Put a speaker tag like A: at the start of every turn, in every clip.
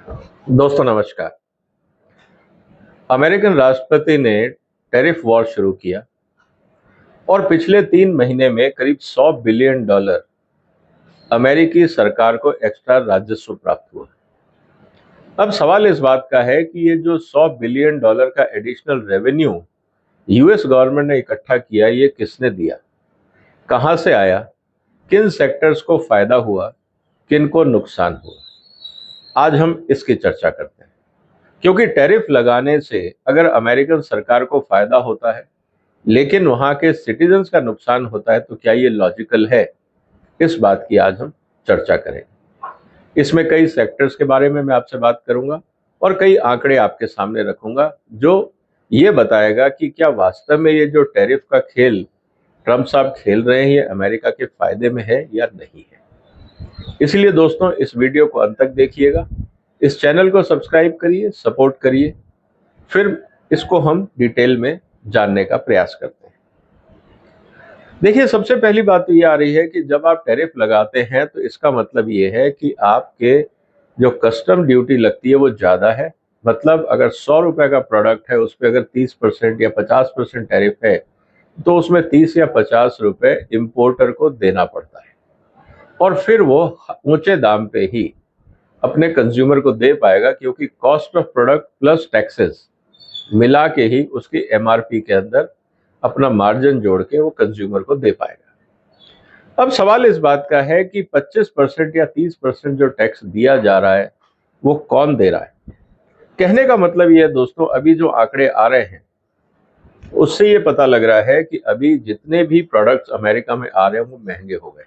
A: दोस्तों नमस्कार। अमेरिकन राष्ट्रपति ने टैरिफ वॉर शुरू किया और पिछले 3 महीने में करीब $100 बिलियन अमेरिकी सरकार को एक्स्ट्रा राजस्व प्राप्त हुआ। अब सवाल इस बात का है कि ये जो $100 बिलियन का एडिशनल रेवेन्यू यूएस गवर्नमेंट ने इकट्ठा किया, ये किसने दिया, कहां से आया, किन सेक्टर्स को फायदा हुआ, किन को नुकसान हुआ। आज हम इसकी चर्चा करते हैं, क्योंकि टैरिफ लगाने से अगर अमेरिकन सरकार को फायदा होता है लेकिन वहां के सिटीजन्स का नुकसान होता है, तो क्या ये लॉजिकल है? इस बात की आज हम चर्चा करेंगे। इसमें कई सेक्टर्स के बारे में मैं आपसे बात करूंगा और कई आंकड़े आपके सामने रखूंगा जो ये बताएगा कि क्या वास्तव में ये जो टैरिफ का खेल ट्रंप साहब खेल रहे हैं, ये अमेरिका के फायदे में है या नहीं है। इसलिए दोस्तों, इस वीडियो को अंत तक देखिएगा, इस चैनल को सब्सक्राइब करिए, सपोर्ट करिए, फिर इसको हम डिटेल में जानने का प्रयास करते हैं। देखिए, सबसे पहली बात तो ये आ रही है कि जब आप टैरिफ लगाते हैं तो इसका मतलब ये है कि आपके जो कस्टम ड्यूटी लगती है वो ज़्यादा है। मतलब अगर ₹100 का प्रोडक्ट है, उस पर अगर 30% या 50% टैरिफ है, तो उसमें 30 या ₹50 इम्पोर्टर को देना पड़ता है और फिर वो ऊंचे दाम पे ही अपने कंज्यूमर को दे पाएगा, क्योंकि cost of product plus taxes मिला के ही उसकी एमआरपी के अंदर अपना मार्जिन जोड़ के वो कंज्यूमर को दे पाएगा। अब सवाल इस बात का है कि 25% या 30% जो टैक्स दिया जा रहा है वो कौन दे रहा है। कहने का मतलब ये है दोस्तों, अभी जो आंकड़े आ रहे हैं उससे ये पता लग रहा है कि अभी जितने भी प्रोडक्ट्स अमेरिका में आ रहे हैं वो महंगे हो गए।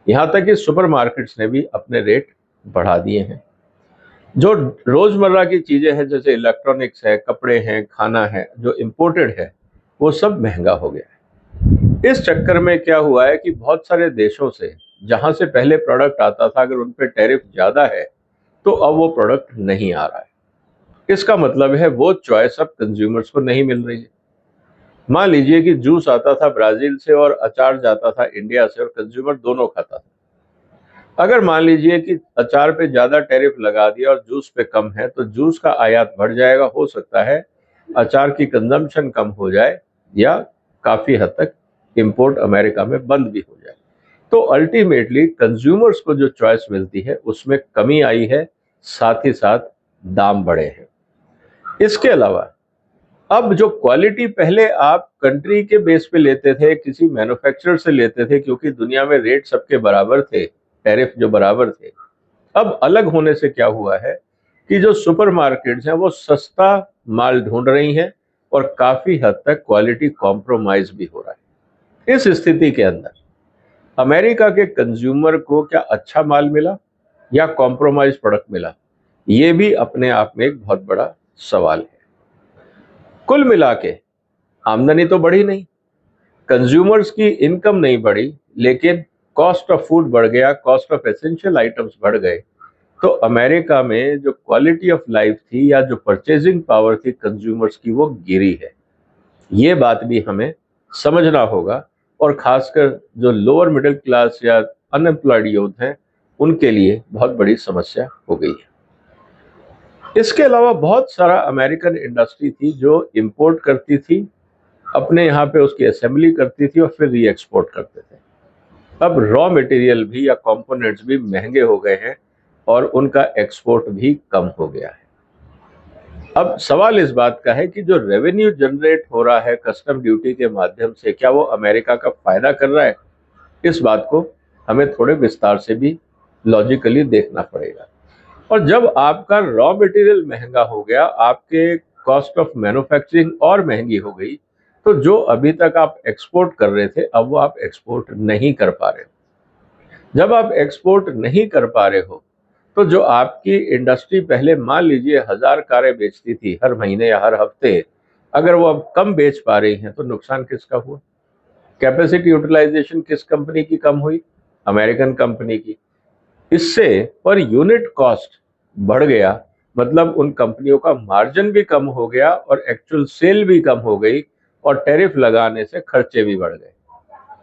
A: यहाँ तक कि सुपरमार्केट्स ने भी अपने रेट बढ़ा दिए हैं। जो रोजमर्रा की चीजें हैं, जैसे इलेक्ट्रॉनिक्स है, कपड़े हैं, खाना है, जो इम्पोर्टेड है, वो सब महंगा हो गया है। इस चक्कर में क्या हुआ है कि बहुत सारे देशों से जहां से पहले प्रोडक्ट आता था, अगर उन पे टैरिफ ज्यादा है तो अब वो प्रोडक्ट नहीं आ रहा है। इसका मतलब है वो चॉइस अब कंज्यूमर्स को नहीं मिल रही है। मान लीजिए कि जूस आता था ब्राजील से और अचार जाता था इंडिया से, और कंज्यूमर दोनों खाता था। अगर मान लीजिए कि अचार पे ज्यादा टैरिफ लगा दिया और जूस पे कम है, तो जूस का आयात बढ़ जाएगा। हो सकता है अचार की कंजम्पशन कम हो जाए या काफी हद तक इंपोर्ट अमेरिका में बंद भी हो जाए। तो अल्टीमेटली कंज्यूमर्स को जो चॉइस मिलती है उसमें कमी आई है, साथ ही साथ दाम बढ़े हैं। इसके अलावा अब जो क्वालिटी पहले आप कंट्री के बेस पे लेते थे, किसी मैन्युफैक्चरर से लेते थे, क्योंकि दुनिया में रेट सबके बराबर थे, टैरिफ जो बराबर थे, अब अलग होने से क्या हुआ है कि जो सुपरमार्केट्स हैं वो सस्ता माल ढूंढ रही हैं और काफी हद तक क्वालिटी कॉम्प्रोमाइज भी हो रहा है। इस स्थिति के अंदर अमेरिका के कंज्यूमर को क्या अच्छा माल मिला या कॉम्प्रोमाइज प्रोडक्ट मिला, ये भी अपने आप में एक बहुत बड़ा सवाल है। कुल मिला के आमदनी तो बढ़ी नहीं, कंज्यूमर्स की इनकम नहीं बढ़ी, लेकिन कॉस्ट ऑफ फूड बढ़ गया, कॉस्ट ऑफ एसेंशियल आइटम्स बढ़ गए। तो अमेरिका में जो क्वालिटी ऑफ लाइफ थी या जो परचेजिंग पावर थी कंज्यूमर्स की, वो गिरी है। ये बात भी हमें समझना होगा, और खासकर जो लोअर मिडिल क्लास या अनएम्प्लॉयड यूथ हैं उनके लिए बहुत बड़ी समस्या हो गई है। इसके अलावा बहुत सारा अमेरिकन इंडस्ट्री थी जो इंपोर्ट करती थी, अपने यहाँ पे उसकी असेंबली करती थी और फिर री एक्सपोर्ट करते थे। अब रॉ मटेरियल भी या कंपोनेंट्स भी महंगे हो गए हैं और उनका एक्सपोर्ट भी कम हो गया है। अब सवाल इस बात का है कि जो रेवेन्यू जनरेट हो रहा है कस्टम ड्यूटी के माध्यम से, क्या वो अमेरिका का फायदा कर रहा है? इस बात को हमें थोड़े विस्तार से भी लॉजिकली देखना पड़ेगा। और जब आपका रॉ मटेरियल महंगा हो गया, आपके कॉस्ट ऑफ मैन्युफैक्चरिंग और महंगी हो गई, तो जो अभी तक आप एक्सपोर्ट कर रहे थे अब वो आप एक्सपोर्ट नहीं कर पा रहे हो। जब आप एक्सपोर्ट नहीं कर पा रहे हो तो जो आपकी इंडस्ट्री पहले मान लीजिए 1000 कारें बेचती थी हर महीने या हर हफ्ते, अगर वो अब कम बेच पा रही हैं तो नुकसान किसका हुआ? कैपेसिटी यूटिलाइजेशन किस कंपनी की कम हुई? अमेरिकन कंपनी की। इससे पर यूनिट कॉस्ट बढ़ गया, मतलब उन कंपनियों का मार्जिन भी कम हो गया और एक्चुअल सेल भी कम हो गई, और टैरिफ लगाने से खर्चे भी बढ़ गए।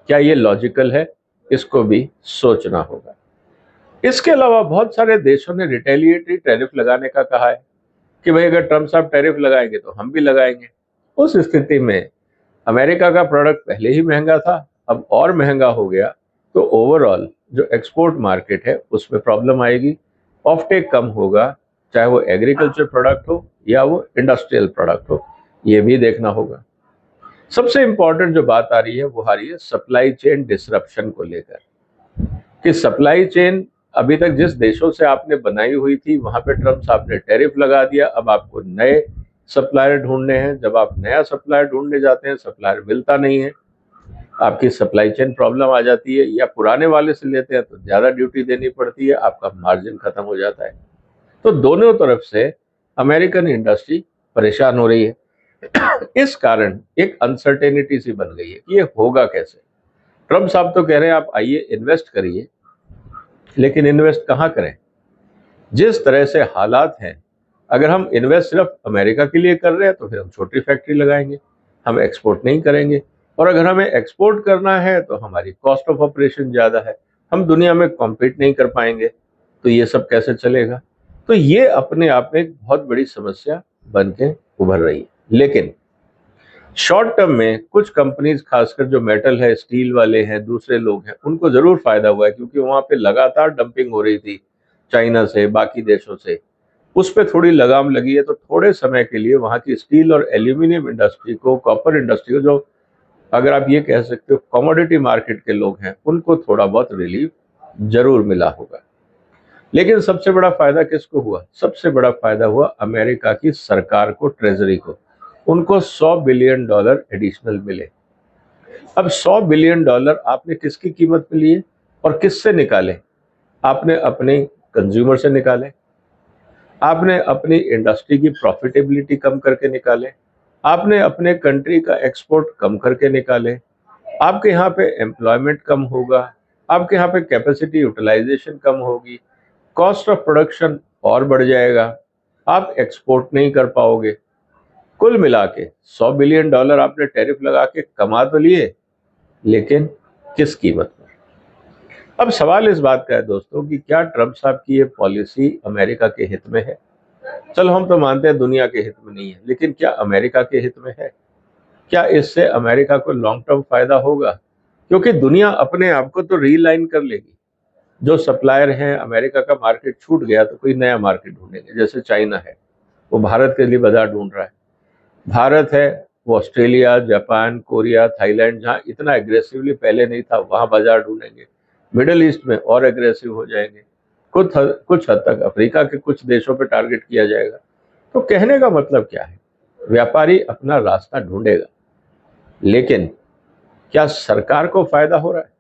A: क्या ये लॉजिकल है? इसको भी सोचना होगा। इसके अलावा बहुत सारे देशों ने रिटेलिएटरी टैरिफ लगाने का कहा है कि भाई अगर ट्रम्प साहब टैरिफ लगाएंगे तो हम भी लगाएंगे। उस स्थिति में अमेरिका का प्रोडक्ट पहले ही महंगा था, अब और महंगा हो गया, तो ओवरऑल जो एक्सपोर्ट मार्केट है उसमें प्रॉब्लम आएगी, ऑफटेक कम होगा, चाहे वो एग्रीकल्चर प्रोडक्ट हो या वो इंडस्ट्रियल प्रोडक्ट हो, ये भी देखना होगा। सबसे इंपॉर्टेंट जो बात आ रही है वो आ रही है सप्लाई चेन डिसरप्शन को लेकर, कि सप्लाई चेन अभी तक जिस देशों से आपने बनाई हुई थी वहां पे ट्रम्प साहब ने टैरिफ लगा दिया, अब आपको नए सप्लायर ढूंढने हैं। जब आप नया सप्लायर ढूंढने जाते हैं, सप्लायर मिलता नहीं है, आपकी सप्लाई चेन प्रॉब्लम आ जाती है, या पुराने वाले से लेते हैं तो ज्यादा ड्यूटी देनी पड़ती है, आपका मार्जिन खत्म हो जाता है। तो दोनों तरफ से अमेरिकन इंडस्ट्री परेशान हो रही है। इस कारण एक अनसर्टेनिटी सी बन गई है कि ये होगा कैसे। ट्रम्प साहब तो कह रहे हैं आप आइए इन्वेस्ट करिए, लेकिन इन्वेस्ट कहाँ करें? जिस तरह से हालात हैं, अगर हम इन्वेस्ट सिर्फ अमेरिका के लिए कर रहे हैं तो फिर हम छोटी फैक्ट्री लगाएंगे, हम एक्सपोर्ट नहीं करेंगे। और अगर हमें एक्सपोर्ट करना है तो हमारी कॉस्ट ऑफ ऑपरेशन ज़्यादा है, हम दुनिया में कॉम्पीट नहीं कर पाएंगे, तो ये सब कैसे चलेगा? तो ये अपने आप में एक बहुत बड़ी समस्या बन के उभर रही है। लेकिन शॉर्ट टर्म में कुछ कंपनीज, खासकर जो मेटल है, स्टील वाले हैं, दूसरे लोग हैं, उनको जरूर फायदा हुआ है, क्योंकि वहां पे लगातार डंपिंग हो रही थी चाइना से, बाकी देशों से, उस पर थोड़ी लगाम लगी है। तो थोड़े समय के लिए वहां की स्टील और एल्यूमिनियम इंडस्ट्री को, कॉपर इंडस्ट्री को, जो अगर आप ये कह सकते हो कमोडिटी मार्केट के लोग हैं, उनको थोड़ा बहुत रिलीफ जरूर मिला होगा। लेकिन सबसे बड़ा फायदा किसको हुआ? सबसे बड़ा फायदा हुआ अमेरिका की सरकार को, ट्रेजरी को। उनको $100 बिलियन एडिशनल मिले। अब $100 बिलियन आपने किसकी कीमत में लिए और किससे निकाले? आपने अपने कंज्यूमर से निकाले, आपने अपनी इंडस्ट्री की प्रॉफिटेबिलिटी कम करके निकाले, आपने अपने कंट्री का एक्सपोर्ट कम करके निकाले, आपके यहाँ पे एम्प्लॉयमेंट कम होगा, आपके यहाँ पे कैपेसिटी यूटिलाइजेशन कम होगी, कॉस्ट ऑफ प्रोडक्शन और बढ़ जाएगा, आप एक्सपोर्ट नहीं कर पाओगे। कुल मिला के $100 बिलियन आपने टैरिफ लगा के कमा तो लिए, लेकिन किस कीमत पर? अब सवाल इस बात का है दोस्तों कि क्या ट्रम्प साहब की ये पॉलिसी अमेरिका के हित में है? चलो हम तो मानते हैं दुनिया के हित में नहीं है, लेकिन क्या अमेरिका के हित में है? क्या इससे अमेरिका को लॉन्ग टर्म फायदा होगा? क्योंकि दुनिया अपने आप को तो रीलाइन कर लेगी। जो सप्लायर हैं, अमेरिका का मार्केट छूट गया तो कोई नया मार्केट ढूंढेंगे। जैसे चाइना है, वो भारत के लिए बाजार ढूंढ रहा है। भारत है, वो ऑस्ट्रेलिया, जापान, कोरिया, थाईलैंड, जहाँ इतना एग्रेसिवली पहले नहीं था, वहां बाजार ढूंढेंगे। मिडिल ईस्ट में और एग्रेसिव हो जाएंगे। कुछ हद तक अफ्रीका के कुछ देशों पे टारगेट किया जाएगा। तो कहने का मतलब क्या है? व्यापारी अपना रास्ता ढूंढेगा, लेकिन क्या सरकार को फायदा हो रहा है?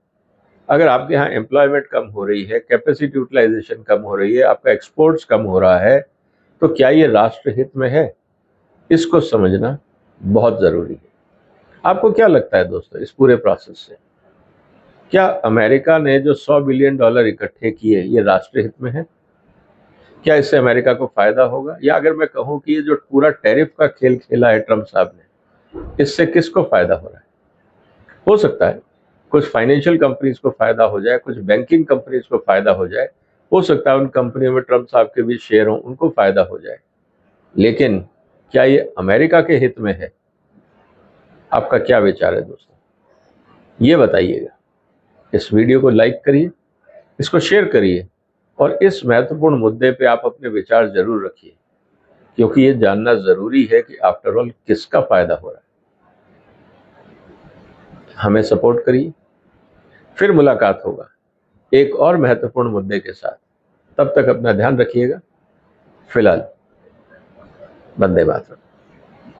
A: अगर आपके यहाँ एम्प्लॉयमेंट कम हो रही है, कैपेसिटी यूटिलाइजेशन कम हो रही है, आपका एक्सपोर्ट्स कम हो रहा है, तो क्या ये राष्ट्र हित में है? इसको समझना बहुत जरूरी है। आपको क्या लगता है दोस्तों इस पूरे प्रोसेस से? क्या अमेरिका ने जो $100 बिलियन इकट्ठे किए, ये राष्ट्र हित में है? क्या इससे अमेरिका को फायदा होगा? या अगर मैं कहूं कि ये जो पूरा टैरिफ का खेल खेला है ट्रम्प साहब ने, इससे किसको फायदा हो रहा है? हो सकता है कुछ फाइनेंशियल कंपनीज को फायदा हो जाए, कुछ बैंकिंग कंपनीज को फायदा हो जाए, हो सकता है उन कंपनियों में ट्रम्प साहब के भी शेयर हों, उनको फायदा हो जाए। लेकिन क्या ये अमेरिका के हित में है? आपका क्या विचार है दोस्तों, ये बताइएगा। इस वीडियो को लाइक करिए, इसको शेयर करिए, और इस महत्वपूर्ण मुद्दे पे आप अपने विचार जरूर रखिए, क्योंकि ये जानना जरूरी है कि आफ्टर ऑल किसका फायदा हो रहा है। हमें सपोर्ट करिए। फिर मुलाकात होगा एक और महत्वपूर्ण मुद्दे के साथ। तब तक अपना ध्यान रखिएगा। फिलहाल वंदे मातरम।